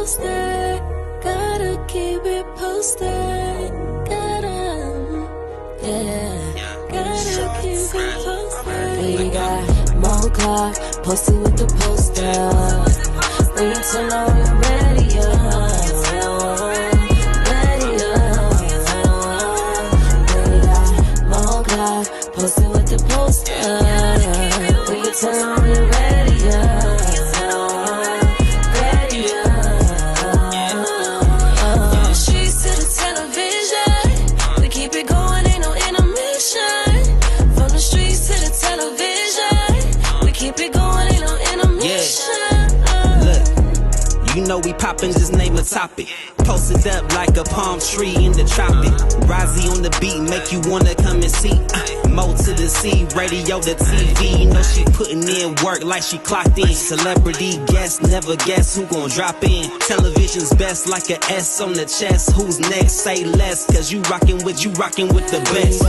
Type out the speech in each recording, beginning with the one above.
posted. Gotta keep it posted. Gotta keep it posted. We got more clock posted with the poster. When you turn on your radio, we got more clock posted with the poster. When you turn on your radio. You know we poppin', just name a topic. Posted up like a palm tree in the tropic. Rozzy on the beat, make you wanna come and see. Mo to the C, radio to TV. You know she putting in work like she clocked in. Celebrity guest, never guess who gon' drop in. Television's best like a S on the chest. Who's next? Say less, cause you rockin' with the best.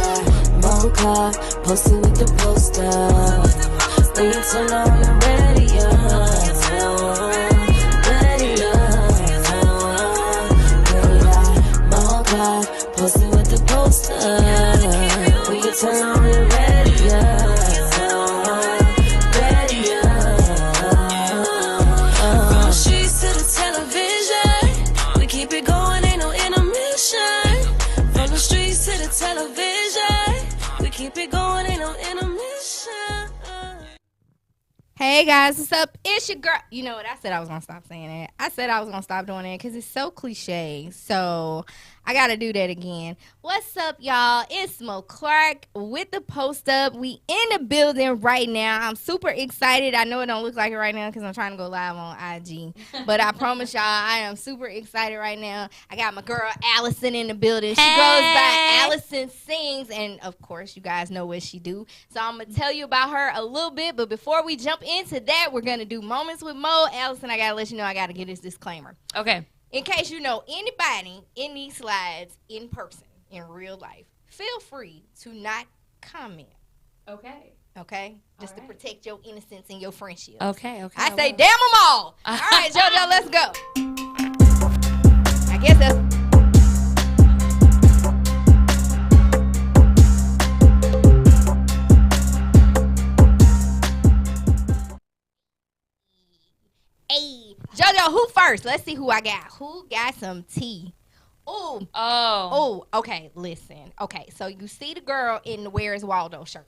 Mo clock, posted with the poster. When you turn on the radio. Posted with the poster. When you turn on the radio. From the streets to the television, we keep it going, ain't no intermission. From the streets to the television, we keep it going, ain't no intermission. Hey guys, what's up? It's your girl. You know what? I said I was going to stop saying that. I said I was going to stop doing that because it's so cliche. So I got to do that again. What's up, y'all? It's Mo Clark with the Post Up. We in the building right now. I'm super excited. I know it don't look like it right now because I'm trying to go live on IG. But I promise y'all, I am super excited right now. I got my girl Alyson in the building. She goes by Alyson Sings. And, of course, you guys know what she do. So I'm going to tell you about her a little bit. But before we jump into that, we're going to do Moments with Mo. Alyson, I got to let you know I got to get this disclaimer. Okay. In case you know anybody in these slides in person, in real life, feel free to not comment. Okay. Okay? Just to protect your innocence and your friendship. Okay. I say, damn them all. All right, JoJo, let's go. I guess that's... Hey, JoJo, who first? Let's see who I got. Who got some tea? Ooh. Oh, okay, listen. Okay, so you see the girl in the Where's Waldo shirt.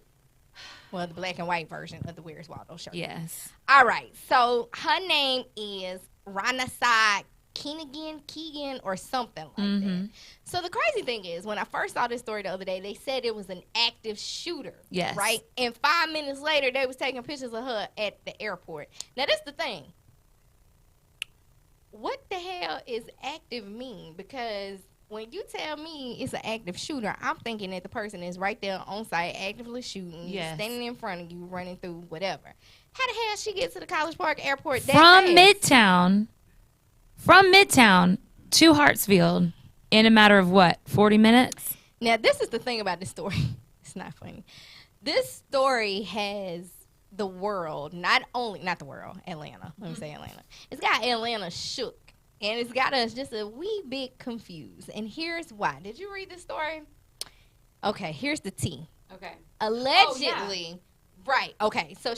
Well, the black and white version of the Where's Waldo shirt. Yes. All right, so her name is Ranasai Keegan or something like that. So the crazy thing is, when I first saw this story the other day, they said it was an active shooter. Yes. Right? And 5 minutes later, they was taking pictures of her at the airport. Now, that's the thing. What the hell is active mean? Because when you tell me it's an active shooter, I'm thinking that the person is right there on site, actively shooting, standing in front of you, running through whatever. How the hell she get to the College Park Airport that fast? From Midtown to Hartsfield in a matter of what, 40 minutes? Now, this is the thing about this story. It's not funny. This story has the world, Atlanta. Let me say Atlanta. It's got Atlanta shook, and it's got us just a wee bit confused. And here's why. Did you read the story? Okay, here's the tea. Okay. Allegedly, right. Okay, so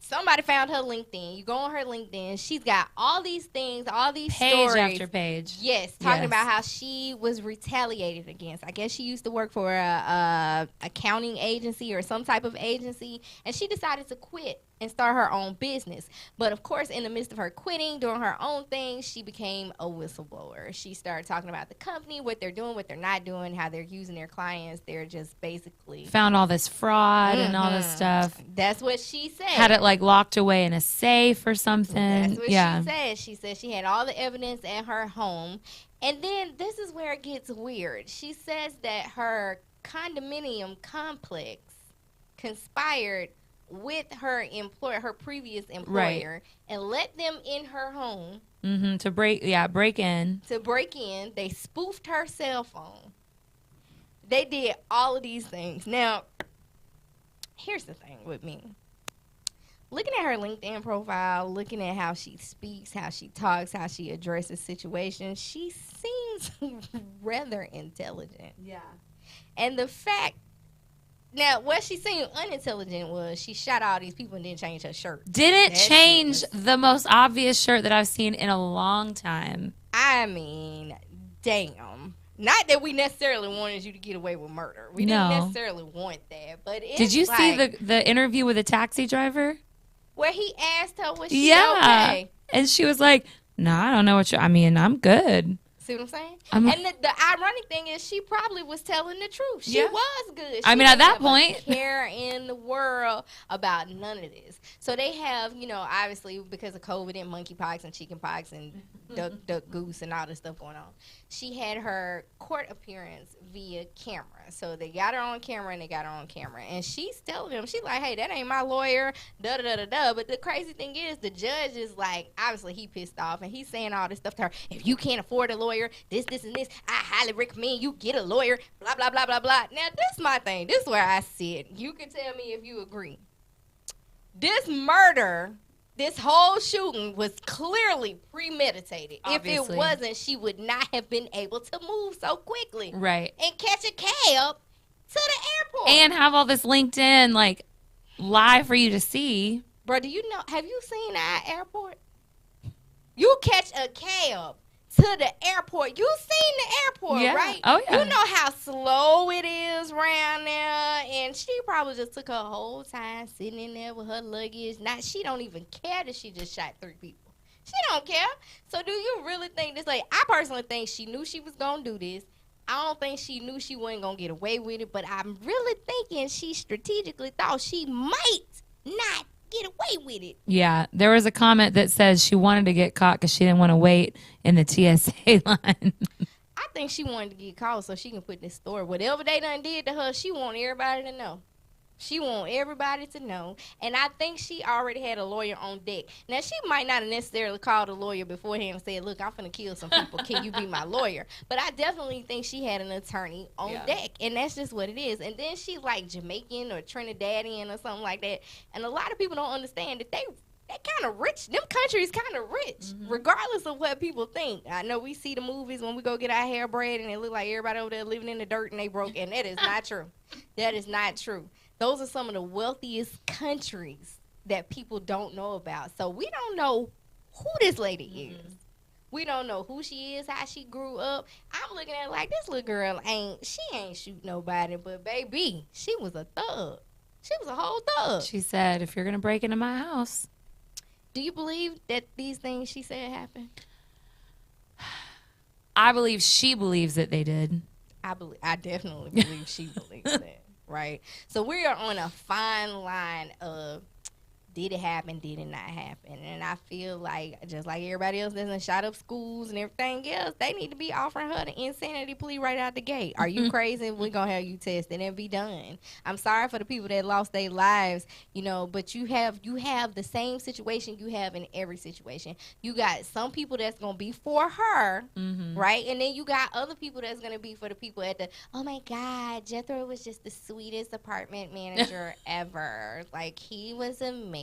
somebody found her LinkedIn. You go on her LinkedIn. She's got all these things, all these stories. Page after page. Yes, talking about how she was retaliated against. I guess she used to work for a accounting agency or some type of agency, and she decided to quit and start her own business. But, of course, in the midst of her quitting, doing her own thing, she became a whistleblower. She started talking about the company, what they're doing, what they're not doing, how they're using their clients. They're just basically... Found all this fraud and all this stuff. That's what she said. Had it, locked away in a safe or something. That's what she said. She said she had all the evidence at her home. And then this is where it gets weird. She says that her condominium complex conspired with her previous employer, and let them in her home. To break in. They spoofed her cell phone. They did all of these things. Now, here's the thing with me. looking at her LinkedIn profile, looking at how she speaks, how she talks, how she addresses situations, she seems rather intelligent. Yeah. And the fact, now, what she seemed unintelligent was she shot all these people and didn't change her shirt. Didn't change the most obvious shirt that I've seen in a long time. I mean, damn. Not that we necessarily wanted you to get away with murder. We didn't necessarily want that. But it's Did you see the interview with the taxi driver? Where he asked her, was she okay? And she was like, no, I don't know what I mean, I'm good. See what I'm saying? And the ironic thing is she probably was telling the truth. She was good. She at that point, care in the world about none of this. So they have, obviously because of COVID and monkeypox and chickenpox and duck goose and all this stuff going on. She had her court appearance via camera. So they got her on camera and they got her on camera. And she's telling them, she's like, hey, that ain't my lawyer, da-da-da-da-da. But the crazy thing is the judge is like, obviously he pissed off and he's saying all this stuff to her. If you can't afford a lawyer, this, and this, I highly recommend you get a lawyer, blah, blah, blah, blah, blah. Now, this is my thing. This is where I sit. You can tell me if you agree. This murder, this whole shooting was clearly premeditated. Obviously. If it wasn't, she would not have been able to move so quickly. Right. And catch a cab to the airport. And have all this LinkedIn, like, live for you to see. Bro, do you know, have you seen our airport? You catch a cab to the airport. You seen the airport, right? Oh, yeah. You know how slow it is around there. And she probably just took her whole time sitting in there with her luggage. She don't even care that she just shot 3 people. She don't care. So do you really think this? Like, I personally think she knew she was going to do this. I don't think she knew she wasn't going to get away with it. But I'm really thinking she strategically thought she might not get away with it. Yeah, there was a comment that says she wanted to get caught because she didn't want to wait in the TSA line. I think she wanted to get caught so she can put this story. Whatever they done did to her, she want everybody to know. She want everybody to know. And I think she already had a lawyer on deck. Now, she might not have necessarily called a lawyer beforehand and said, look, I'm finna kill some people. Can you be my lawyer? But I definitely think she had an attorney on deck. And that's just what it is. And then she's like Jamaican or Trinidadian or something like that. And a lot of people don't understand that they kind of rich. Them countries kind of rich, regardless of what people think. I know we see the movies when we go get our hair braided and it look like everybody over there living in the dirt and they broke. And that is not true. That is not true. Those are some of the wealthiest countries that people don't know about. So we don't know who this lady is. We don't know who she is, how she grew up. I'm looking at it like this little girl ain't shoot nobody, but baby, she was a thug. She was a whole thug. She said, if you're going to break into my house. Do you believe that these things she said happened? I believe she believes that they did. I definitely believe she believes that. Right. So we are on a fine line of did it happen, did it not happen? And I feel like just like everybody else that's shot up schools and everything else, they need to be offering her the insanity plea right out the gate. Are you crazy? We're going to have you tested and be done. I'm sorry for the people that lost their lives, but you have the same situation you have in every situation. You got some people that's going to be for her, right? And then you got other people that's going to be for the people at the, oh my God, Jethro was just the sweetest apartment manager ever. Like, he was amazing.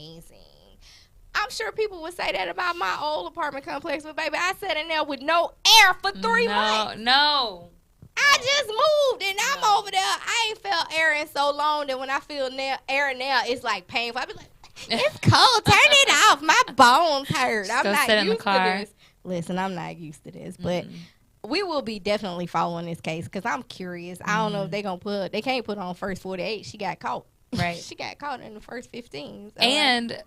I'm sure people would say that about my old apartment complex, but baby, I sat in there with no air for 3 months. No. I just moved and I'm over there. I ain't felt air in so long that when I feel air now, it's like painful. I be like, it's cold. Turn it off. My bones hurt. I'm not used to this. Listen, I'm not used to this, but we will be definitely following this case because I'm curious. I don't know if they can't put on first 48. She got caught. Right. She got caught in the first 15. So and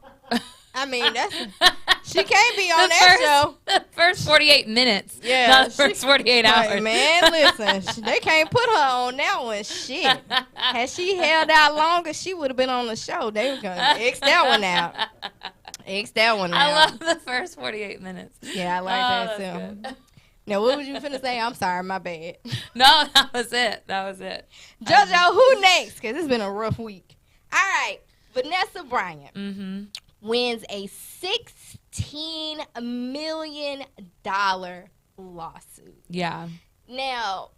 I mean, she can't be on that show. The first 48 minutes. Yeah. Not the first 48 hours. Right, man, listen. They can't put her on that one. Shit. Had she held out longer, she would have been on the show. They were going to X that one out. X that one out. I love the first 48 minutes. Yeah, I like that too. Good. Now, what was you finna say? I'm sorry, my bad. No, that was it. JoJo, who next? Because it's been a rough week. All right. Vanessa Bryant wins a $16 million lawsuit. Yeah. Now,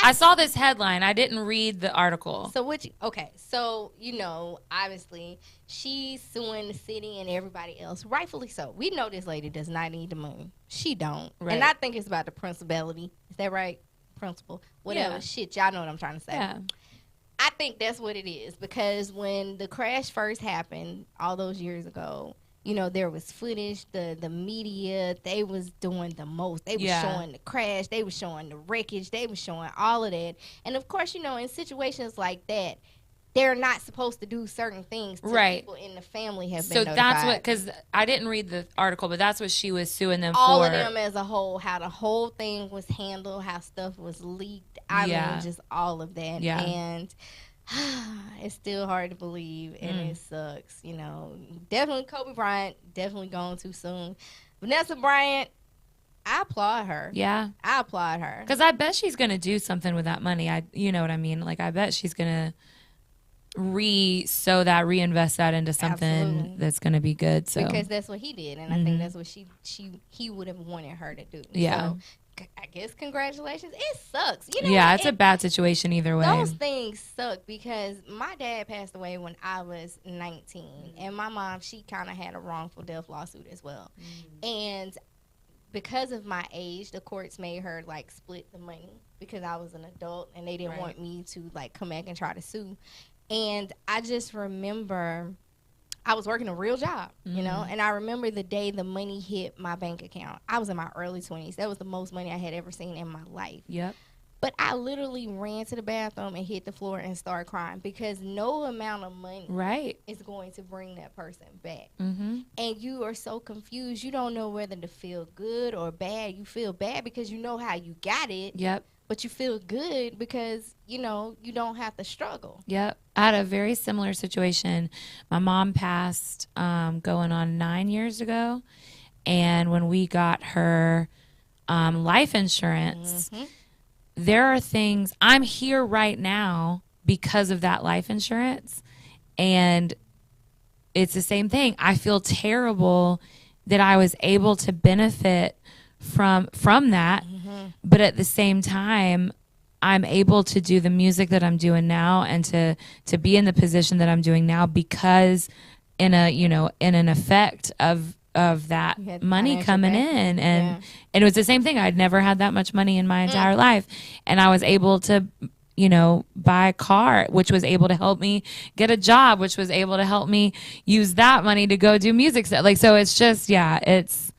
I saw this headline. I didn't read the article. So okay, so obviously she's suing the city and everybody else, rightfully so. We know this lady does not need the money. She don't. Right. And I think it's about the principality. Is that right? Principle. Whatever. Yeah. Shit, y'all know what I'm trying to say. Yeah. I think that's what it is, because when the crash first happened all those years ago, there was footage, the media, they was doing the most. They was showing the crash, they was showing the wreckage, they was showing all of that. And of course, in situations like that, they're not supposed to do certain things till people in the family have been notified. So that's what, because I didn't read the article, but that's what she was suing them all for. All of them as a whole, how the whole thing was handled, how stuff was leaked. I mean, just all of that. Yeah. And it's still hard to believe, and it sucks. Definitely Kobe Bryant, definitely gone too soon. Vanessa Bryant, I applaud her. Yeah, I applaud her, because I bet she's gonna do something with that money. You know what I mean? Like, I bet she's gonna reinvest that into something that's gonna be good. So because that's what he did, and I think that's what he would have wanted her to do. Yeah. So, I guess congratulations. It sucks. It's a bad situation either way. Those things suck, because my dad passed away when I was 19, and my mom, she kind of had a wrongful death lawsuit as well. And because of my age, the courts made her split the money, because I was an adult and they didn't want me to come back and try to sue. And I just remember I was working a real job, and I remember the day the money hit my bank account. I was in my early 20s. That was the most money I had ever seen in my life. Yep. But I literally ran to the bathroom and hit the floor and started crying, because no amount of money is going to bring that person back. And you are so confused. You don't know whether to feel good or bad. You feel bad because you know how you got it. Yep. But you feel good because, you don't have to struggle. Yep. I had a very similar situation. My mom passed going on 9 years ago. And when we got her life insurance, there are things, I'm here right now because of that life insurance. And it's the same thing. I feel terrible that I was able to benefit from that. But at the same time, I'm able to do the music that I'm doing now, and to be in the position that I'm doing now, because in an effect of that money coming in. And it was the same thing. I'd never had that much money in my entire life. And I was able to, buy a car, which was able to help me get a job, which was able to help me use that money to go do music stuff. So it's just, it's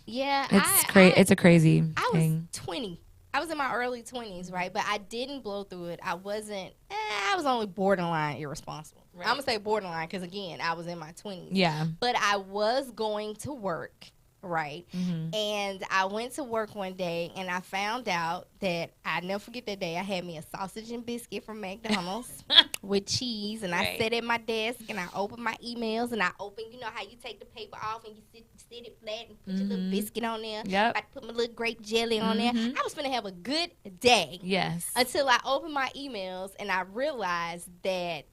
a crazy thing. I was 20. I was in my early 20s, right? But I didn't blow through it. I wasn't, I was only borderline irresponsible. Right. I'm going to say borderline because, again, I was in my 20s. Yeah. But I was going to work, right? And I went to work one day, and I found out that, I'll never forget that day, I had me a sausage and biscuit from McDonald's with cheese, and I sat at my desk, and I opened my emails, and I opened, how you take the paper off, and you sit it flat and put your little biscuit on there. Yep. I put my little grape jelly on there. I was going to have a good day. Yes. Until I opened my emails, and I realized that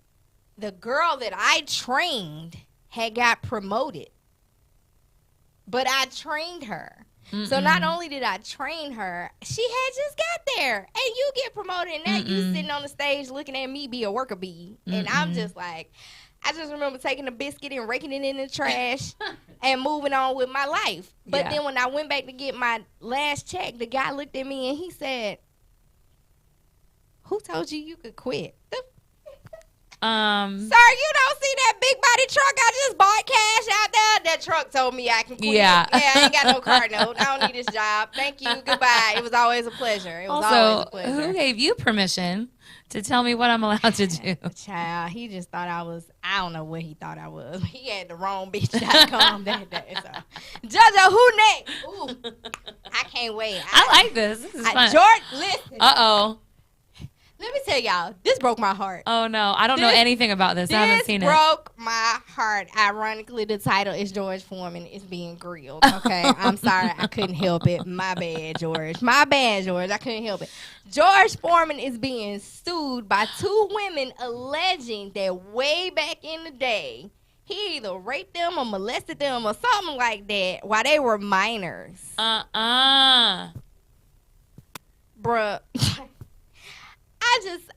the girl that I trained had got promoted. But I trained her. So not only did I train her, she had just got there. And you get promoted, and now you sitting on the stage looking at me be a worker bee. And I'm just like, I just remember taking the biscuit and raking it in the trash and moving on with my life. But then when I went back to get my last check, the guy looked at me and he said, "Who told you could quit?" Sir, you don't see that big body truck I just bought cash out there? That truck told me I can quit. Yeah, I ain't got no car note. I don't need this job. Thank you. Goodbye. It was always a pleasure. Always a pleasure. Who gave you permission to tell me what I'm allowed to do? Child, he just thought I was, I don't know what he thought I was. He had the wrong bitch.com that day. So. JoJo, who next? Ooh, I can't wait. I like this. This is fun. George, listen. Uh-oh. Let me tell y'all, this broke my heart. Oh, no. I don't know anything about this. I haven't seen it. This broke my heart. Ironically, the title is George Foreman is being grilled. Okay? I'm sorry. I couldn't help it. My bad, George. My bad, George. I couldn't help it. George Foreman is being sued by two women alleging that way back in the day, he either raped them or molested them or something like that while they were minors. Bruh.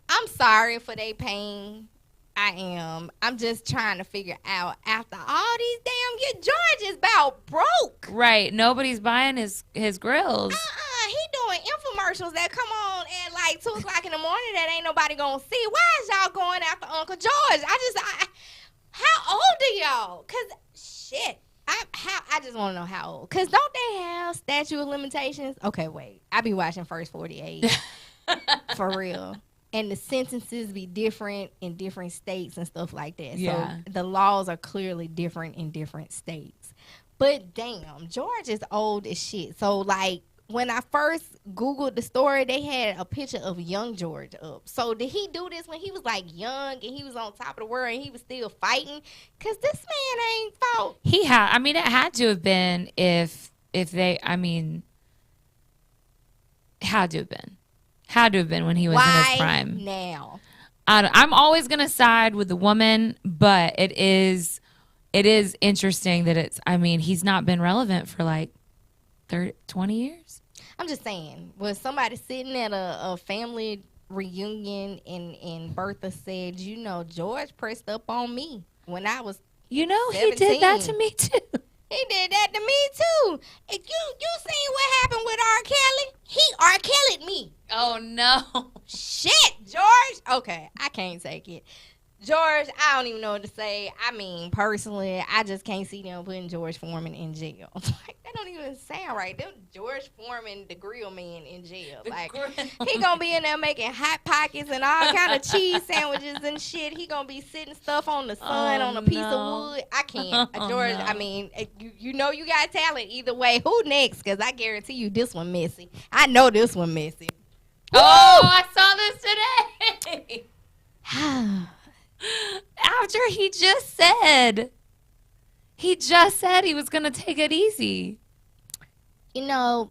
I'm sorry for their pain. I am. I'm just trying to figure out, after all these damn years, George is about broke. Right. Nobody's buying his grills. He doing infomercials that come on at like 2 o'clock in the morning that ain't nobody gonna see. Why is y'all going after Uncle George? How old are y'all? Cause shit, I just want to know how old. Cause don't they have statute of limitations? Okay, wait. I be watching First 48 for real. And the sentences be different in different states and stuff like that. Yeah. So the laws are clearly different in different states. But damn, George is old as shit. So like when I first Googled the story, they had a picture of young George up. So did he do this when he was like young and he was on top of the world and he was still fighting? Cause this man ain't fought. He had. I mean, it had to have been if they. I mean, had to have been. Had to have been when he was in his prime. Now? I'm always gonna side with the woman, but it is interesting that it's. I mean, he's not been relevant for like 20 years. I'm just saying, was somebody sitting at a family reunion and Bertha said, you know, George pressed up on me when I was 17. He did that to me too. He did that to me too. If you seen what happened with R. Kelly? He R. Kelly'd me. Oh no. Shit, George. Okay, I can't take it. George, I don't even know what to say. I mean, personally, I just can't see them putting George Foreman in jail. Like, that don't even sound right. Them George Foreman, the grill man, in jail. Like, he gonna be in there making hot pockets and all kind of cheese sandwiches and shit. He gonna be sitting stuff on the sun on a piece of wood. I can't. George, no. I mean, you know you got talent either way. Who next? Because I guarantee you this one messy. I know this one messy. Oh, I saw this today. After he just said he was going to take it easy. You know,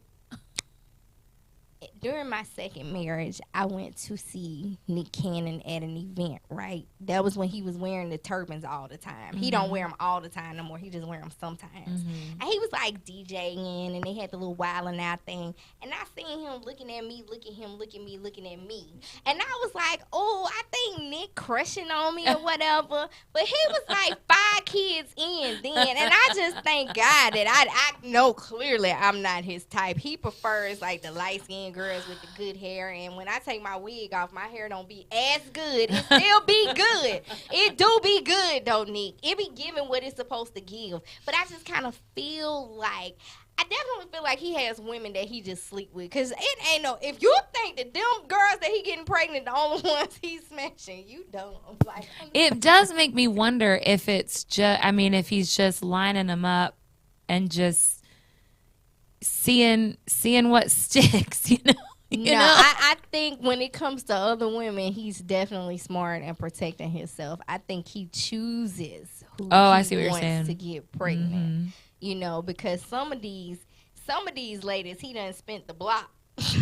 during my second marriage, I went to see Nick Cannon at an event, right? That was when he was wearing the turbans all the time. He don't wear them all the time no more. He just wear them sometimes. And he was like DJing, and they had the little wilding out thing. And I seen him looking at me, looking at me. And I was like, oh, I think Nick crushing on me or whatever. But he was like 5 kids in then. And I just thank God that I know clearly I'm not his type. He prefers like the light-skinned girls with the good hair, and when I take my wig off, my hair don't be as good. It still be good. It do be good though, Nick. It be giving what it's supposed to give. But I just kind of feel like, I definitely feel like he has women that he just sleep with. Because it ain't no, if you think that them girls that he getting pregnant the only ones he's smashing, you don't. Like, it does make me wonder if it's just, I mean, if he's just lining them up and just seeing what sticks, you know. I think when it comes to other women, he's definitely smart and protecting himself. I think he chooses who I see what he you're wants saying. to get pregnant. You know, because some of these ladies, he done spent the block.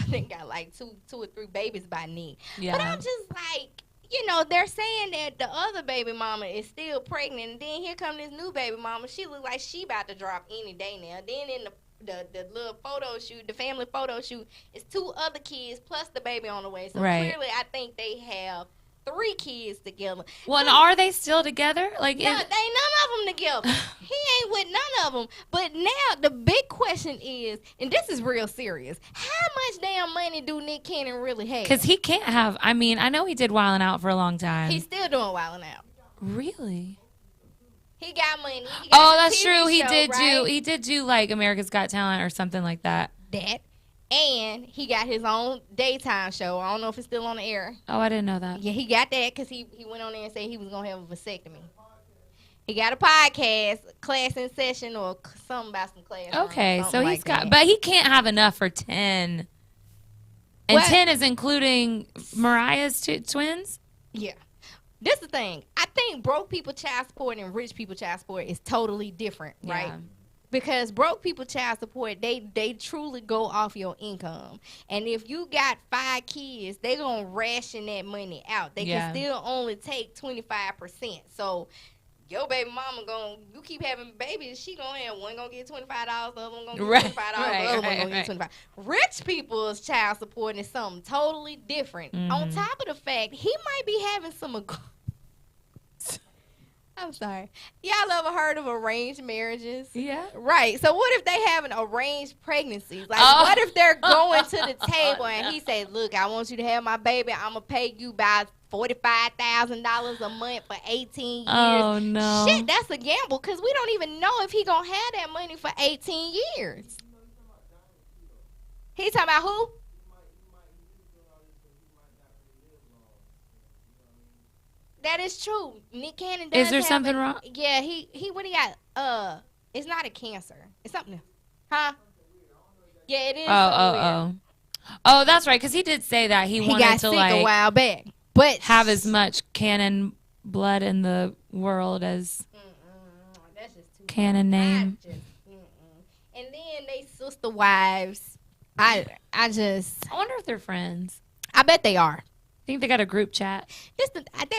They got like two or three babies by Nick. Yeah. But I'm just like, you know, they're saying that the other baby mama is still pregnant, and then here come this new baby mama. She look like she about to drop any day now. Then in the little photo shoot, the family photo shoot, is 2 other kids plus the baby on the way. So clearly, I think they have 3 kids together. Well, and are they still together? Like, no, they ain't none of them together. He ain't with none of them. But now the big question is, and this is real serious, how much damn money do Nick Cannon really have? Because he can't have. I mean, I know he did Wildin' Out for a long time. He's still doing Wildin' Out. Really? He got money. He got that's true. He show, did do like America's Got Talent or something like that. And he got his own daytime show. I don't know if it's still on the air. Oh, I didn't know that. Yeah, he got that because he went on there and said he was going to have a vasectomy. He got a podcast, Class in Session, or something about some class. Okay, so he's got, but he can't have enough for 10. And 10 is including Mariah's twins? Yeah. This is the thing. I think broke people child support and rich people child support is totally different, right? Yeah. Because broke people child support, they truly go off your income. And if you got 5 kids, they going to ration that money out. They can still only take 25%. So your baby mama you keep having babies, she gonna have one gonna get $25, the other one gonna get $25, the other one gonna get $25. Rich people's child support is something totally different. On top of the fact, he might be having some. I'm sorry. Y'all ever heard of arranged marriages? Yeah. Right. So what if they have an arranged pregnancy? Like, what if they're going to the table and he said, look, I want you to have my baby. I'm going to pay you about $45,000 a month for 18 years. Oh, no. Shit, that's a gamble because we don't even know if he going to have that money for 18 years. He talking about who? That is true. Nick Cannon does. Is there something wrong? Yeah, he what he got? It's not a cancer. It's something else. Huh? Yeah, it is. Oh, that's right. Because he did say that he wanted got to sick like a while back, but have as much Cannon blood in the world as that's just too Cannon name. And then they sister wives. I wonder if they're friends. I bet they are. Think they got a group chat? They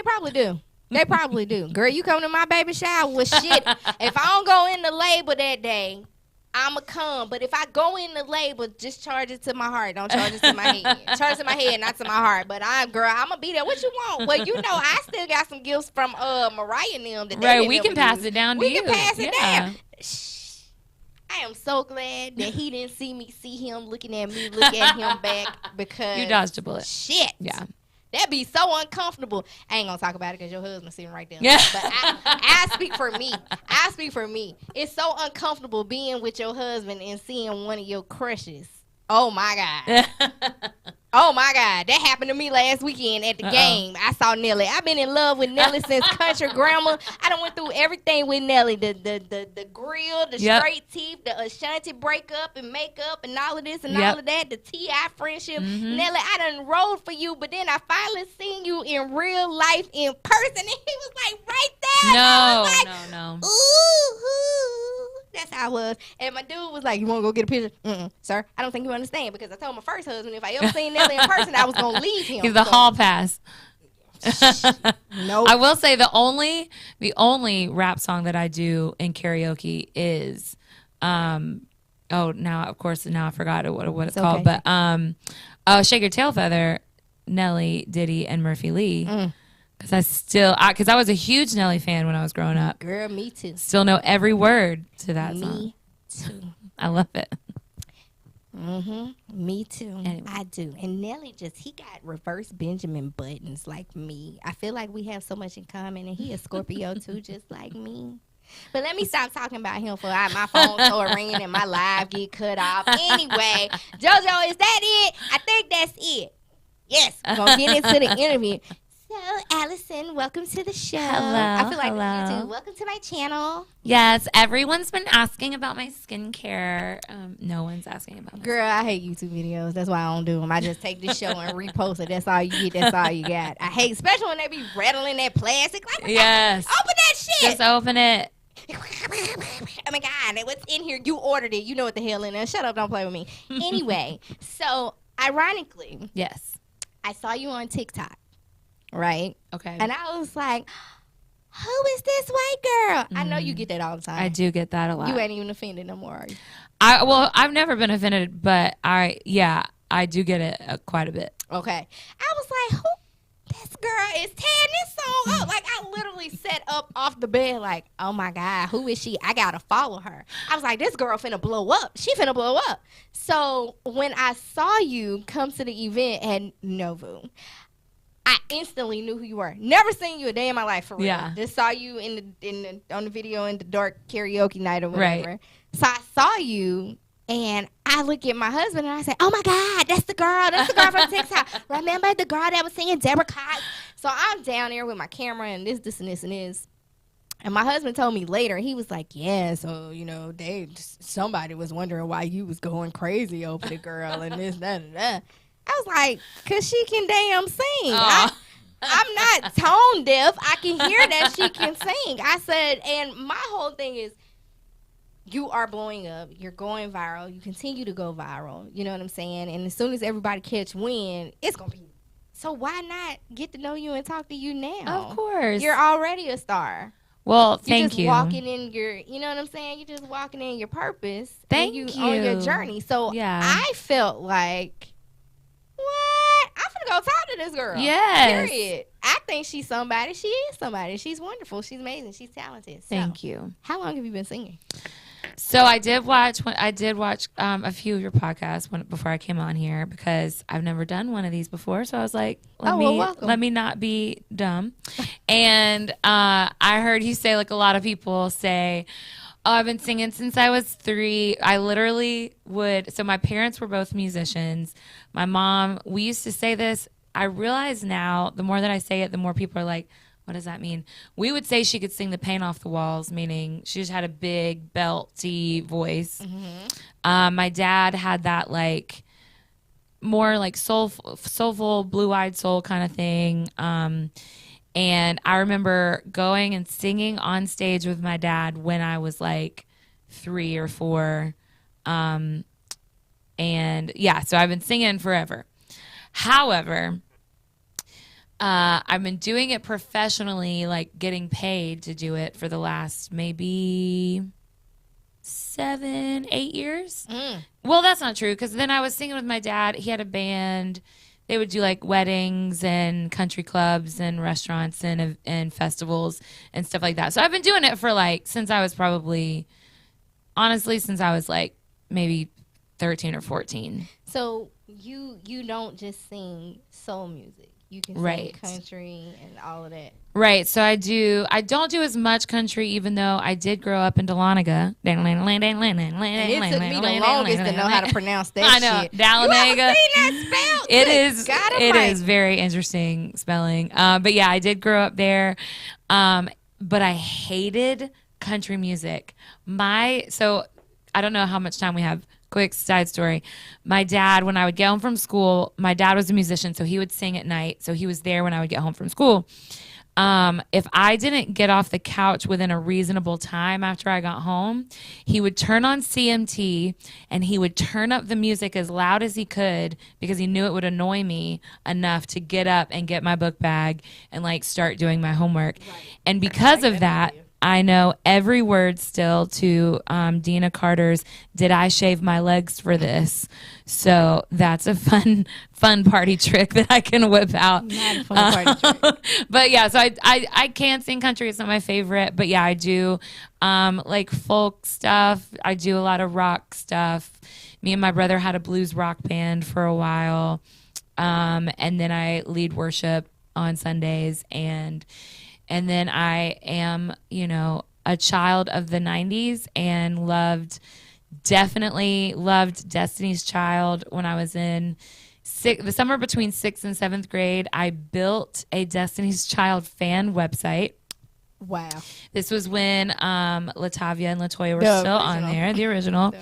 probably do. They probably do. Girl, you come to my baby shower? Well, shit. If I don't go in the labor that day, I'ma come. But if I go in the labor, just charge it to my heart. Don't charge it to my head. Charge it to my head, not to my heart. But I'ma be there. What you want? Well, you know, I still got some gifts from Mariah and them. That right, we can pass it down to you. We can pass it down. I am so glad that he didn't see him looking at me, look at him back because you dodged a bullet. Shit. Yeah. That'd be so uncomfortable. I ain't gonna talk about it because your husband's sitting right there. Yeah. But I speak for me. I speak for me. It's so uncomfortable being with your husband and seeing one of your crushes. Oh my God. Oh my God. That happened to me last weekend at the game. I saw Nelly. I've been in love with Nelly since Country Grammar. I done went through everything with Nelly. The grill, the straight teeth, the Ashanti breakup and makeup and all of this and all of that, the T.I. friendship. Nelly, I done rode for you, but then I finally seen you in real life in person and he was like right there. No. Ooh. That's how I was. And my dude was like, you want to go get a picture? Sir, I don't think you understand because I told my first husband if I ever seen Nelly in person, I was going to leave him. He's the hall pass. Nope. I will say the only rap song that I do in karaoke is, now I forgot what it's called, but Shake Your Tail Feather, Nelly, Diddy, and Murphy Lee. Because I was a huge Nelly fan when I was growing up. Girl, me too. Still know every word to that song. Me too. I love it. Me too. Anyway. I do. And Nelly he got reverse Benjamin buttons like me. I feel like we have so much in common, and he a Scorpio too, just like me. But let me stop talking about him for my phone start ringing and my live get cut off. Anyway, JoJo, is that it? I think that's it. Yes, we're going to get into the interview. So, Alyson, welcome to the show. Hello. I feel like you too. Welcome to my channel. Yes, everyone's been asking about my skincare. No one's asking about my Girl, I hate YouTube videos. That's why I don't do them. I just take this show and repost it. That's all you get. That's all you got. I hate, especially when they be rattling that plastic. Like, yes. Open that shit. Just open it. Oh my God, what's in here? You ordered it. You know what the hell in there. Shut up. Don't play with me. Anyway, so ironically, yes, I saw you on TikTok. Right? Okay. And I was like, who is this white girl? I know you get that all the time. I do get that a lot. You ain't even offended no more, are you? I've never been offended, but I do get it quite a bit. Okay. I was like, who? This girl is tearing this song up. Like, I literally sat up off the bed like, oh my God, who is she? I got to follow her. I was like, this girl finna blow up. She finna blow up. So when I saw you come to the event at Novu, I instantly knew who you were. Never seen you a day in my life, for real. Yeah. Just saw you on the video in the dark karaoke night or whatever. Right. So I saw you, and I look at my husband, and I say, oh, my God, that's the girl. That's the girl from TikTok. Remember the girl that was singing Deborah Cox? So I'm down there with my camera and this, and this, and this. And my husband told me later, he was like, yeah, so, somebody was wondering why you was going crazy over the girl and this, that, and that. I was like, because she can damn sing. I'm not tone deaf. I can hear that she can sing. I said, and my whole thing is, you are blowing up. You're going viral. You continue to go viral. You know what I'm saying? And as soon as everybody catch wind, it's going to be. So why not get to know you and talk to you now? Of course. You're already a star. Well, thank you. You're just walking in your, you know what I'm saying? You're just walking in your purpose. Thank you. On your journey. So I felt like, what? I'm gonna go talk to this girl. Yes. Period. I think she's somebody. She is somebody. She's wonderful. She's amazing. She's talented. Thank you. How long have you been singing? So I did watch a few of your podcasts before I came on here because I've never done one of these before. So I was like, let me not be dumb. And I heard you say, like a lot of people say, oh, I've been singing since I was 3. I literally would. So my parents were both musicians. My mom, we used to say this. I realize now, the more that I say it, the more people are like, what does that mean? We would say she could sing the paint off the walls, meaning she just had a big, belty voice. Mm-hmm. My dad had that, like, more like soulful, blue-eyed soul kind of thing. And I remember going and singing on stage with my dad when I was, like, 3 or 4. And, yeah, so I've been singing forever. However, I've been doing it professionally, like getting paid to do it for the last maybe 7, 8 years. Well, that's not true because then I was singing with my dad. He had a band. They would do like weddings and country clubs and restaurants and festivals and stuff like that. So I've been doing it for like since I was like maybe 13 or 14. So you don't just sing soul music. You can sing country and all of that. Right. So I don't do as much country, even though I did grow up in Dahlonega. It took me the longest to know how to pronounce that shit. I know. Dahlonega. It is. It is very interesting spelling. But yeah, I did grow up there. But I hated country music. So I don't know how much time we have. Quick side story. My dad, when I would get home from school, my dad was a musician, so he would sing at night. So he was there when I would get home from school. If I didn't get off the couch within a reasonable time after I got home, he would turn on CMT and he would turn up the music as loud as he could because he knew it would annoy me enough to get up and get my book bag and like start doing my homework. Right. And because of that, I know every word still to Dina Carter's "Did I shave my legs for this?" So that's a fun party trick that I can whip out. Not a fun party trick. But yeah, so I can sing country. It's not my favorite, but yeah, I do like folk stuff. I do a lot of rock stuff. Me and my brother had a blues rock band for a while, and then I lead worship on Sundays and then I am, a child of the 90s and definitely loved Destiny's Child. When I was in the summer between 6th and 7th grade, I built a Destiny's Child fan website. Wow. This was when Latavia and Latoya were still on there, the original.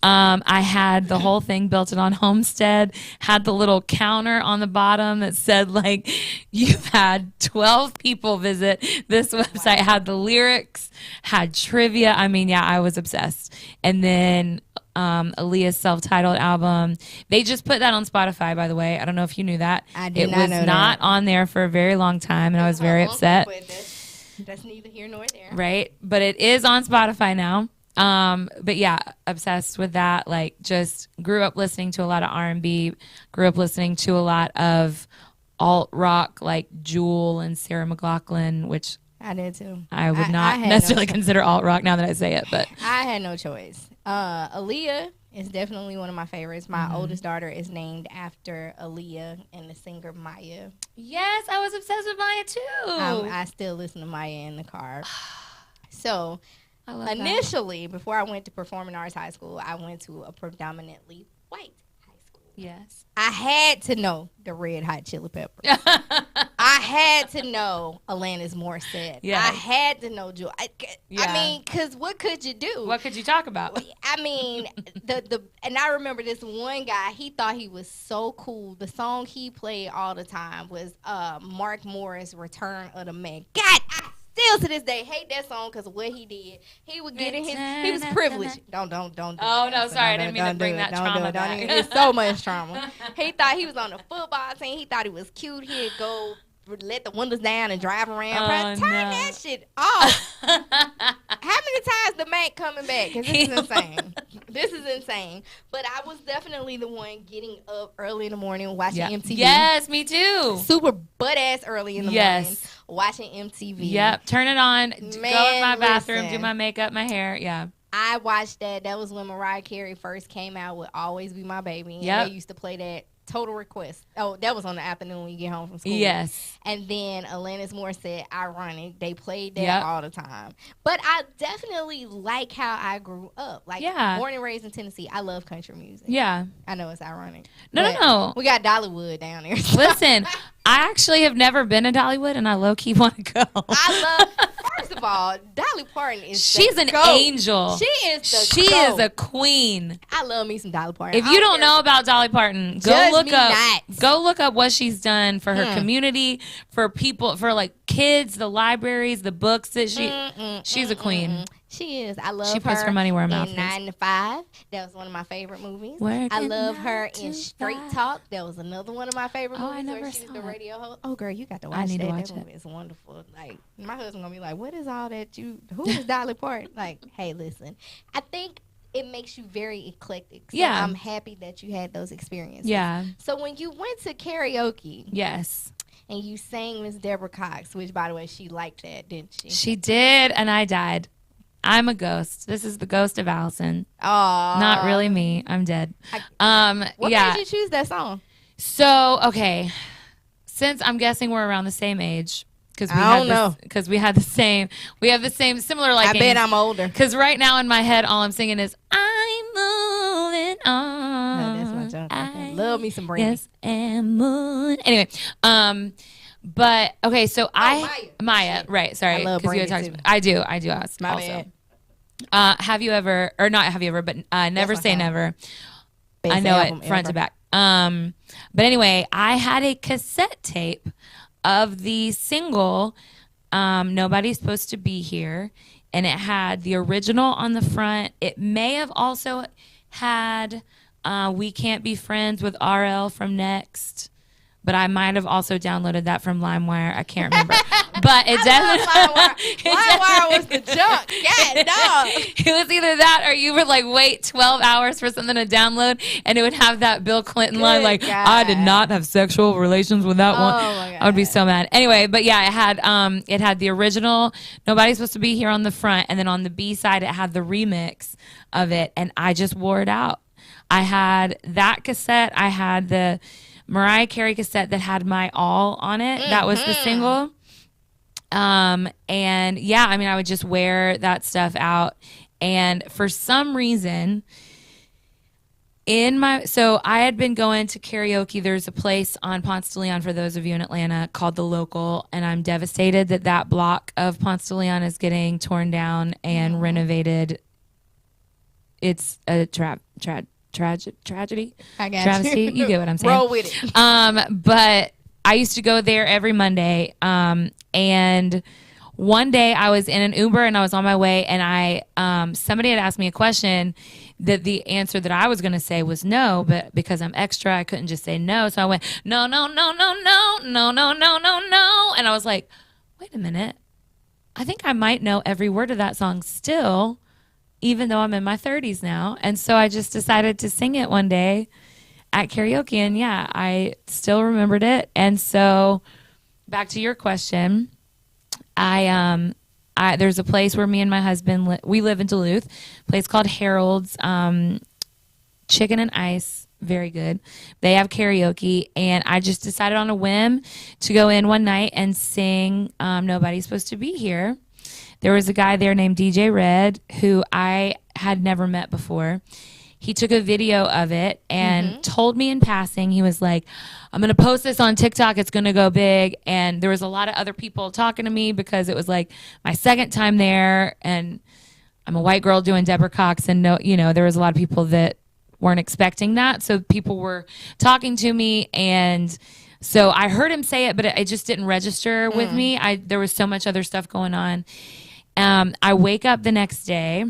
I had the whole thing, built it on Homestead, had the little counter on the bottom that said, like, you've had 12 people visit this website, had the lyrics, had trivia. I mean, yeah, I was obsessed. And then Aaliyah's self-titled album. They just put that on Spotify, by the way. I don't know if you knew that. I did not know that. It was not on there for a very long time, and I was very upset. That's neither here nor there. Right. But it is on Spotify now. But yeah, obsessed with that. Like, just grew up listening to a lot of R&B, grew up listening to a lot of alt rock like Jewel and Sarah McLachlan, which I did too. I would not necessarily consider alt rock now that I say it, but I had no choice. Aaliyah is definitely one of my favorites. My oldest daughter is named after Aaliyah and the singer Maya. Yes, I was obsessed with Maya too. I still listen to Maya in the car. So initially, before I went to Performing Arts High School, I went to a predominantly white high school. Yes. I had to know the Red Hot Chili Peppers. I had to know Alanis Morissette. Yeah. I had to know Jewel. I mean, because what could you do? What could you talk about? I mean, and I remember this one guy, he thought he was so cool. The song he played all the time was Mark Morris' Return of the Man. God, I still to this day hate that song because of what he did. He would get in he was privileged. Don't. Oh, no, sorry. I didn't mean to bring that trauma back. It's so much trauma. He thought he was on the football team. He thought he was cute. He'd go let the windows down and drive around. Oh, Turn no. that shit off. How many times the Mac coming back? Because this is insane. This is insane. But I was definitely the one getting up early in the morning watching MTV. Yes, me too. Super butt-ass early in the morning watching MTV. Yep, turn it on, go in my bathroom, listen. do my makeup, my hair, yeah. I watched that. That was when Mariah Carey first came out with Always Be My Baby. And they used to play that Total Request. Oh, that was on the afternoon when you get home from school. Yes. And then Alanis Morissette, Ironic. They played that all the time. But I definitely like how I grew up. Like, born and raised in Tennessee, I love country music. Yeah. I know it's ironic. No. We got Dollywood down there. Listen, I actually have never been to Dollywood, and I low-key want to go. First of all, Dolly Parton is She's an angel. She is the She is a queen. I love me some Dolly Parton. If you don't know about Dolly Parton, go look up what she's done for her community, for people, for like kids, the libraries, the books that she's a queen. She is. I love her. She puts her money where her mouth is. 9 to 5. That was one of my favorite movies. I love her in Straight Talk. That was another one of my favorite movies. I never where she was saw the it. radio host. Oh, girl, you got to watch I need that. to watch that movie it. is wonderful. Like, my husband gonna be like, "What is all that you? Who is Dolly Parton?" Like, hey, listen. I think it makes you very eclectic. So I'm happy that you had those experiences. Yeah. So when you went to karaoke, yes, and you sang Miss Deborah Cox, which by the way she liked that, didn't she? She did, and I died. I'm a ghost. This is the ghost of Alyson. Oh, not really me. I'm dead. What made you choose that song? So okay, since I'm guessing we're around the same age. Because we have the same similar liking. I bet I'm older. Because right now in my head, all I'm singing is I'm moving on. No, that's my junk. I love me some Brandy. Yes, and moon. Anyway, but okay, so Maya, right? Sorry, I love Brandy too. I do. My also. bad. Have you ever, or not have you ever, but never say never. Best I know album it front ever. to back. But anyway, I had a cassette tape of the single Nobody's Supposed to Be Here, and it had the original on the front. It may have also had We Can't Be Friends with RL from Next, but I might have also downloaded that from LimeWire. I can't remember. But it definitely LimeWire was the junk. God, no. It was either that or you would like wait 12 hours for something to download, and it would have that Bill Clinton line like, God. I did not have sexual relations with that one. My God. I would be so mad. Anyway, but yeah, it had the original Nobody's Supposed to Be Here on the front, and then on the B side it had the remix of it, and I just wore it out. I had that cassette. I had the Mariah Carey cassette that had My All on it. That was the single. And yeah, I mean, I would just wear that stuff out. And for some reason, so I had been going to karaoke. There's a place on Ponce de Leon, for those of you in Atlanta, called The Local. And I'm devastated that block of Ponce de Leon is getting torn down and renovated. It's a tragedy. I got Travesty. You get what I'm saying. Roll with it. But I used to go there every Monday. And one day I was in an Uber and I was on my way, and somebody had asked me a question that the answer that I was going to say was no, but because I'm extra, I couldn't just say no. So I went, no, no, no, no, no, no, no, no, no, no. And I was like, wait a minute. I think I might know every word of that song still, even though I'm in my 30s now. And so I just decided to sing it one day at karaoke, and yeah, I still remembered it. And so back to your question, there's a place where me and my husband we live in Duluth, a place called Harold's, Chicken and Ice, very good. They have karaoke, and I just decided on a whim to go in one night and sing Nobody's Supposed to Be Here. There was a guy there named DJ Red who I had never met before. He took a video of it and told me in passing, he was like, I'm going to post this on TikTok. It's going to go big. And there was a lot of other people talking to me because it was like my second time there. And I'm a white girl doing Deborah Cox. And there was a lot of people that weren't expecting that. So people were talking to me. And so I heard him say it, but it just didn't register with me. There was so much other stuff going on. I wake up the next day,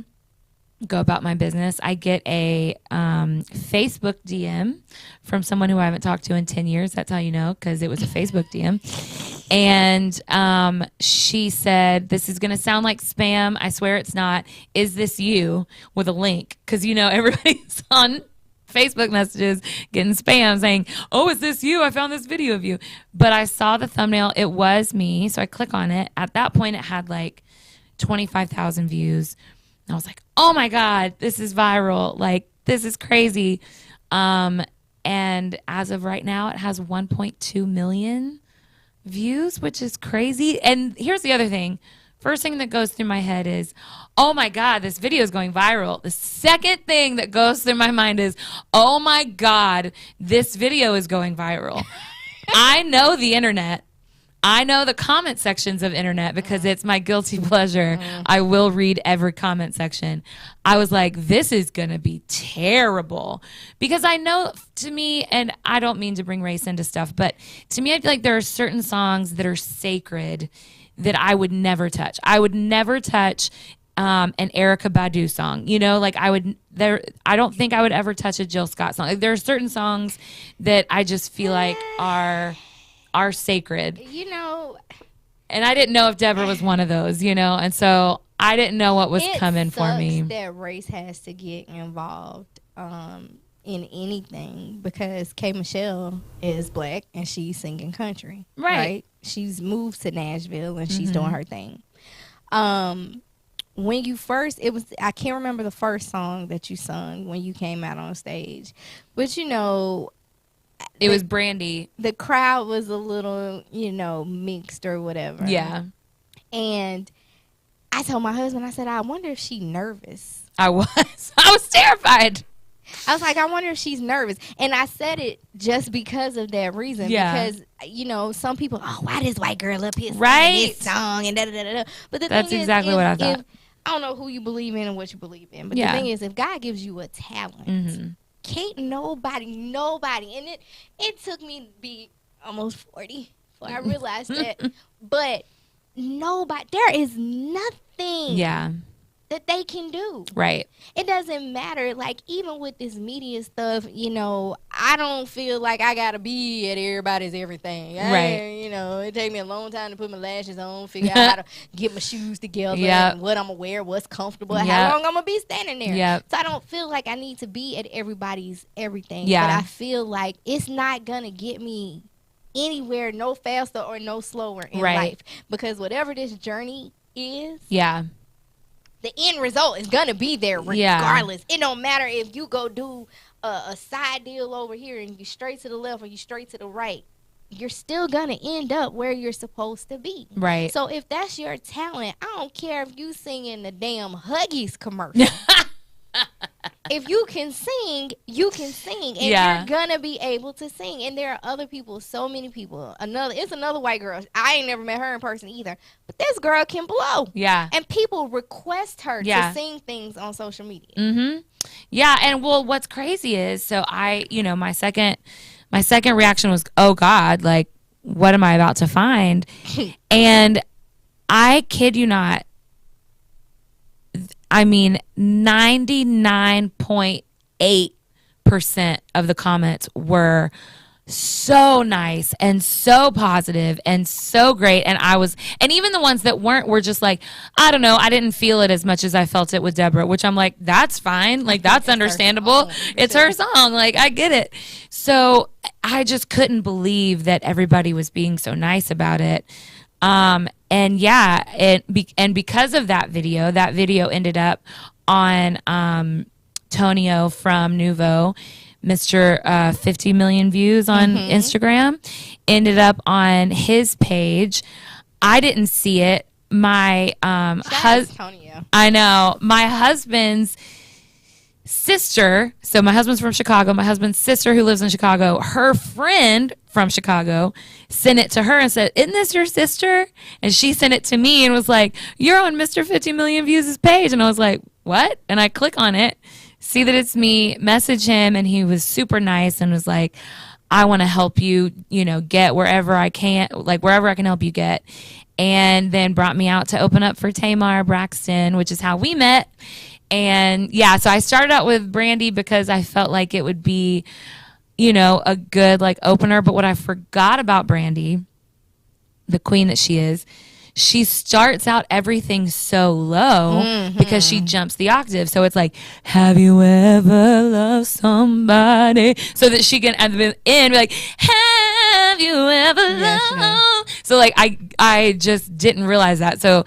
go about my business. I get a Facebook DM from someone who I haven't talked to in 10 years. That's how you know, because it was a Facebook DM. And she said, this is going to sound like spam. I swear it's not. Is this you? With a link. Because, everybody's on Facebook messages getting spam saying, oh, is this you? I found this video of you. But I saw the thumbnail. It was me. So I click on it. At that point, it had like 25,000 views. And I was like, oh my God, this is viral. Like, this is crazy. And as of right now, it has 1.2 million views, which is crazy. And here's the other thing. First thing that goes through my head is, oh my God, this video is going viral. The second thing that goes through my mind is, oh my God, this video is going viral. I know the internet. I know the comment sections of internet because it's my guilty pleasure. I will read every comment section. I was like, this is going to be terrible. Because I know, to me, and I don't mean to bring race into stuff, but to me, I feel like there are certain songs that are sacred that I would never touch. I would never touch an Erykah Badu song. I don't think I would ever touch a Jill Scott song. Like, there are certain songs that I just feel like are sacred. And I didn't know if Deborah was one of those, and so I didn't know what was coming for me. That race has to get involved in anything because K. Michelle is black and she's singing country. Right? She's moved to Nashville and she's doing her thing. When you first, I can't remember the first song that you sung when you came out on stage, but it was Brandy. The crowd was a little, mixed or whatever. Yeah. And I told my husband, I said, I wonder if she's nervous. I was terrified. I was like, I wonder if she's nervous. And I said it just because of that reason. Yeah. Because, some people, why this white girl up here singing this song and da-da-da-da. But That's exactly what I thought. I don't know who you believe in and what you believe in. But the thing is, if God gives you a talent, can't nobody, and it took me to be almost 40 before I realized that, but there is nothing that they can do. Right. It doesn't matter. Like, even with this media stuff, I don't feel like I gotta be at everybody's everything. It take me a long time to put my lashes on, figure out how to get my shoes together, and what I'm gonna wear, what's comfortable, how long I'm gonna be standing there. So I don't feel like I need to be at everybody's everything. But I feel like it's not gonna get me anywhere no faster or no slower in life. Because whatever this journey is, the end result is gonna be there regardless. It don't matter if you go do a side deal over here and you straight to the left or you straight to the right. You're still gonna end up where you're supposed to be. Right. So if that's your talent, I don't care if you sing in the damn Huggies commercial. If you can sing, you can sing, and you're gonna be able to sing. And there are other people, so many people. It's another white girl. I ain't never met her in person either, but this girl can blow. Yeah, and people request her to sing things on social media. Mm-hmm. Yeah, and what's crazy is, so my second reaction was, oh God, like, what am I about to find? And I kid you not. I mean, 99.8% of the comments were so nice and so positive and so great. And even the ones that weren't were just like, I don't know, I didn't feel it as much as I felt it with Deborah, which I'm like, that's fine. Like, that's understandable. It's her song. Like, I get it. So I just couldn't believe that everybody was being so nice about it. And because of that video ended up on Tonio from Nuvo, Mr. 50 million views on Instagram, ended up on his page. I didn't see it. My husband, I know, my husband's sister, so my husband's from Chicago, my husband's sister who lives in Chicago, her friend from Chicago sent it to her and said, isn't this your sister? And she sent it to me and was like, you're on Mr. 50 million views' page. And I was like, what? And I click on it, see that it's me, message him, and he was super nice and was like, I want to help you, get wherever I can, like wherever I can help you get. And then brought me out to open up for Tamar Braxton, which is how we met. And so I started out with Brandy because I felt like it would be, a good like opener. But what I forgot about Brandy the queen that she is, she starts out everything so low because she jumps the octave. So it's like, have you ever loved somebody? So that she can at the end be like, have you ever loved? So like I just didn't realize that. So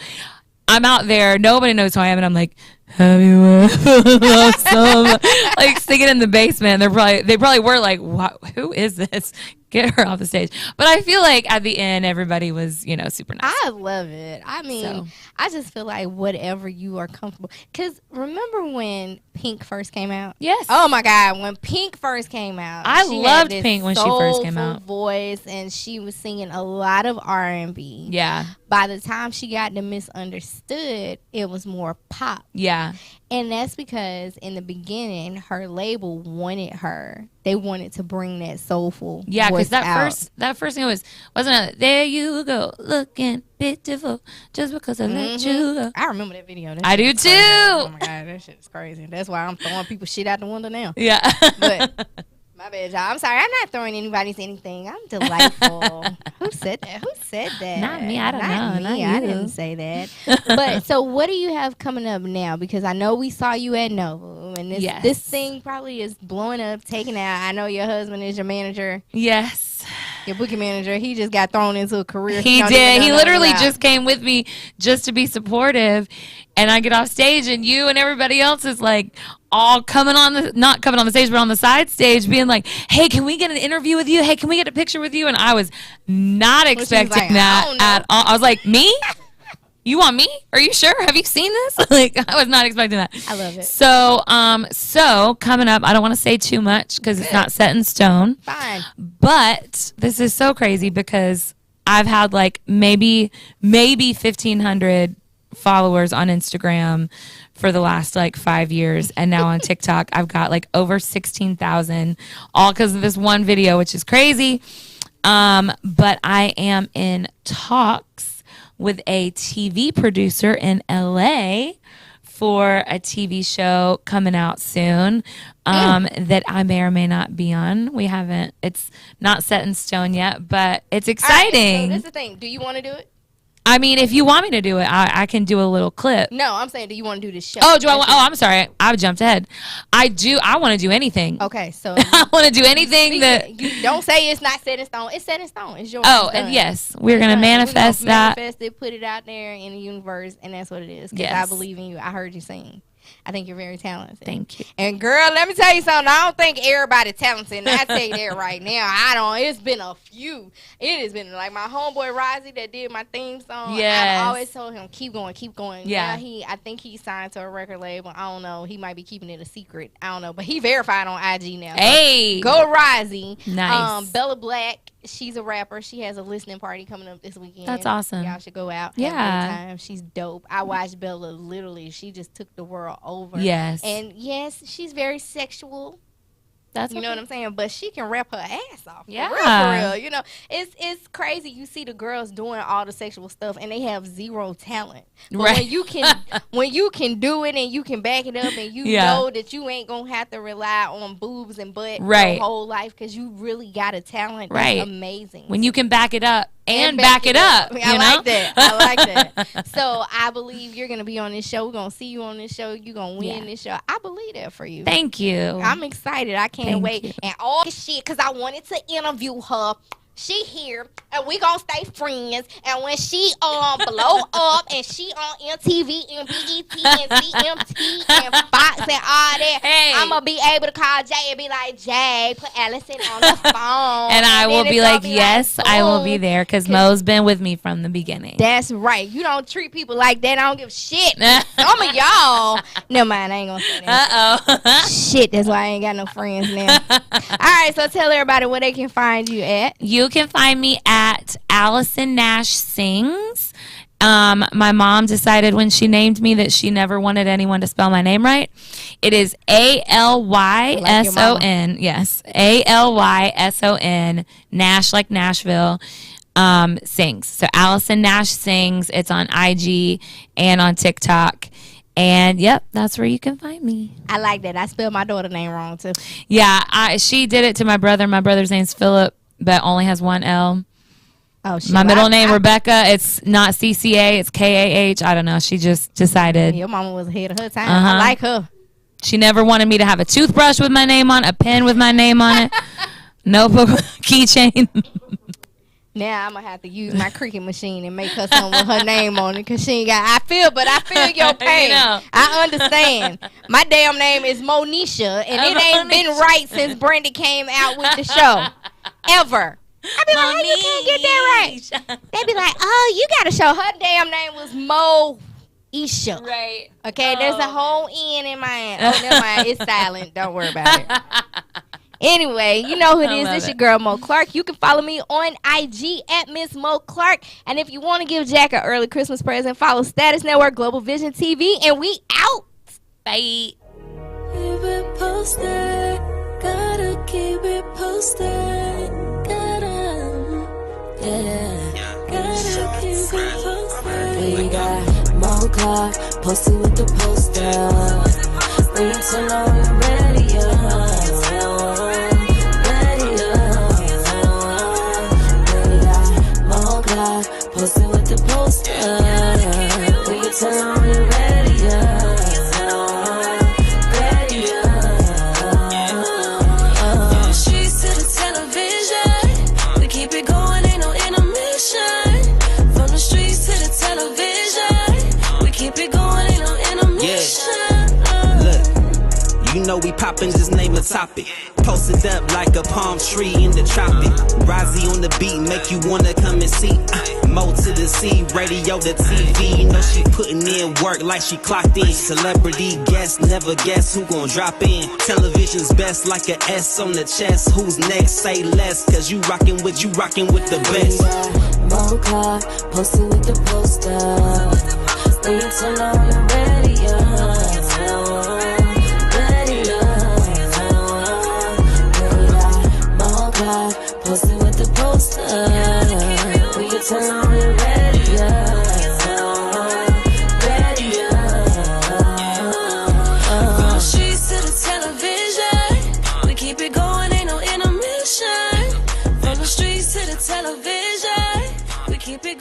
I'm out there, nobody knows who I am, and I'm like, have you ever loved somebody? Like singing in the basement. They probably were like, what, who is this? Get her off the stage. But I feel like at the end, everybody was, super nice. I love it. I mean, I just feel like whatever you are comfortable. Because remember when Pink first came out? Yes. Oh, my God. When Pink first came out. I loved Pink when she first came out. Voice, and she was singing a lot of R&B. Yeah. By the time she got to Misunderstood, it was more pop. Yeah. And that's because in the beginning, her label wanted her. They wanted to bring that soulful voice that first thing wasn't it? There you go, looking pitiful, just because I let you go. I remember that video. I do too. Oh my God, that shit is crazy. That's why I'm throwing people shit out the window now. Yeah. But my bad, y'all. I'm sorry. I'm not throwing anybody's anything. I'm delightful. Who said that? Who said that? Not me. I don't know. Not me. I didn't say that. But so what do you have coming up now? Because I know we saw you at Nova, and this thing probably is blowing up, taking out. I know your husband is your manager. Yes. Your booking manager. He just got thrown into a career. He did. He literally just came with me just to be supportive. And I get off stage, and you and everybody else is like all not coming on the stage, but on the side stage, being like, hey, can we get an interview with you? Hey, can we get a picture with you? And I was not expecting that at all. I was like, me? You want me? Are you sure? Have you seen this? Like, I was not expecting that. I love it. So coming up, I don't want to say too much because it's not set in stone. Fine. But this is so crazy because I've had like maybe 1,500 followers on Instagram for the last like 5 years, and now on TikTok I've got like over 16,000, all because of this one video, which is crazy. But I am in talks with a TV producer in LA for a TV show coming out soon that I may or may not be on. It's not set in stone yet, but it's exciting. All right, so this is the thing. Do you want to do it? I mean, if you want me to do it, I can do a little clip. No, I'm saying, do you want to do this show? Oh, I'm sorry. I jumped ahead. I want to do anything. Okay, so I want to do anything that. You don't say it's not set in stone. It's set in stone. It's yours. Oh, and yes, we're gonna manifest that. Manifest it, put it out there in the universe, and that's what it is. Because Yes. I believe in you. I heard you sing. I think you're very talented. Thank you. And girl, let me tell you something. I don't think everybody talented. And I tell you that right now. I don't. It's been a few. It has been like my homeboy Rozzy that did my theme song. Yes. I've always told him, keep going, keep going. Yeah. Now I think he signed to a record label. I don't know. He might be keeping it a secret. I don't know. But he verified on IG now. Hey. Go Rozzy. Nice. Bella Black. She's a rapper. She has a listening party coming up this weekend. That's awesome. Y'all should go out. Yeah. Have a good time. She's dope. I watched Bella literally. She just took the world over. Yes. And yes, she's very sexual. That's You know what I'm saying? But she can rap her ass off. Yeah. For real. You know, it's crazy. You see the girls doing all the sexual stuff and they have zero talent. But Right. when you can do it and you can back it up and you know that you ain't gonna have to rely on boobs and butt Right. your whole life because you really got a talent. Right. That's amazing. When you can back it up and back it up. I like that. I like that. So I believe you're gonna be on this show. We're gonna see you on this show. You're gonna win this show. I believe that for you. Thank you. I'm excited. I can't Thank wait. you. And all this shit because I wanted to interview her. She here and we gonna stay friends. And when she blow up and she on MTV and BET and CMT and Fox and all that, Hey. I'm gonna be able to call Jay and be like, Jay, put Alyson on the phone. And I will then be it's gonna like, yes, I will be boom. there because Mo's been with me from the beginning. That's right. You don't treat people like that. I don't give a shit. Some of y'all. Never mind. I ain't gonna say that. Uh-oh. Shit, that's why I ain't got no friends now. All right, so tell everybody where they can find you at. You can find me at Alyson Nash Sings. My mom decided when she named me that she never wanted anyone to spell my name right. It is Alyson. Yes, Alyson. Nash like Nashville. Sings. So Alyson Nash Sings. It's on IG and on TikTok. And yep, that's where you can find me. I like that. I spelled my daughter's name wrong too. Yeah, she did it to my brother. My brother's name's Philip, but only has one L. Oh, shit. My middle name, Rebecca. It's not CCA. It's KAH. I don't know. She just decided. Your mama was ahead of her time. I like her. She never wanted me to have a toothbrush with my name on, a pen with my name on it, notebook, keychain. Now I'm gonna have to use my Cricut machine and make her something with her name on it because she ain't got. I feel your pain. You know. I understand. My damn name is Monisha, and it ain't been right since Brenda came out with the show, ever. I be like, how you can't get that right? They be like, oh, you gotta show her damn name was Moisha. Right. Okay, there's a whole N in mine. Oh, never mind. It's silent. Don't worry about it. Anyway, you know who it is. It's your girl, Mo Clark. You can follow me on IG at Miss Mo Clark. And if you want to give Jack an early Christmas present, follow Status Network Global Vision TV. And we out. Bye. Keep it posted. Gotta keep it posted. Gotta keep it posted. We got Mo Clark posted with the poster. When you turn on your radio. Posted with the poster. When you turn on your radio. From the streets to the television, we keep it going, ain't no intermission. From the streets to the television, we keep it going, ain't no intermission. Look, you know we poppin', just name a topic. Posted up like a palm tree in the tropic. Rozzy on the beat, make you wanna come and see. Mo to the C, radio to TV. You know she putting in work like she clocked in. Celebrity guest, never guess who gon' drop in. Television's best like a S on the chest. Who's next? Say less, cause you rockin' with the best. Mo Clark, posted with the poster. When you turn on your radio. Posted with the poster. When you turn on your radio.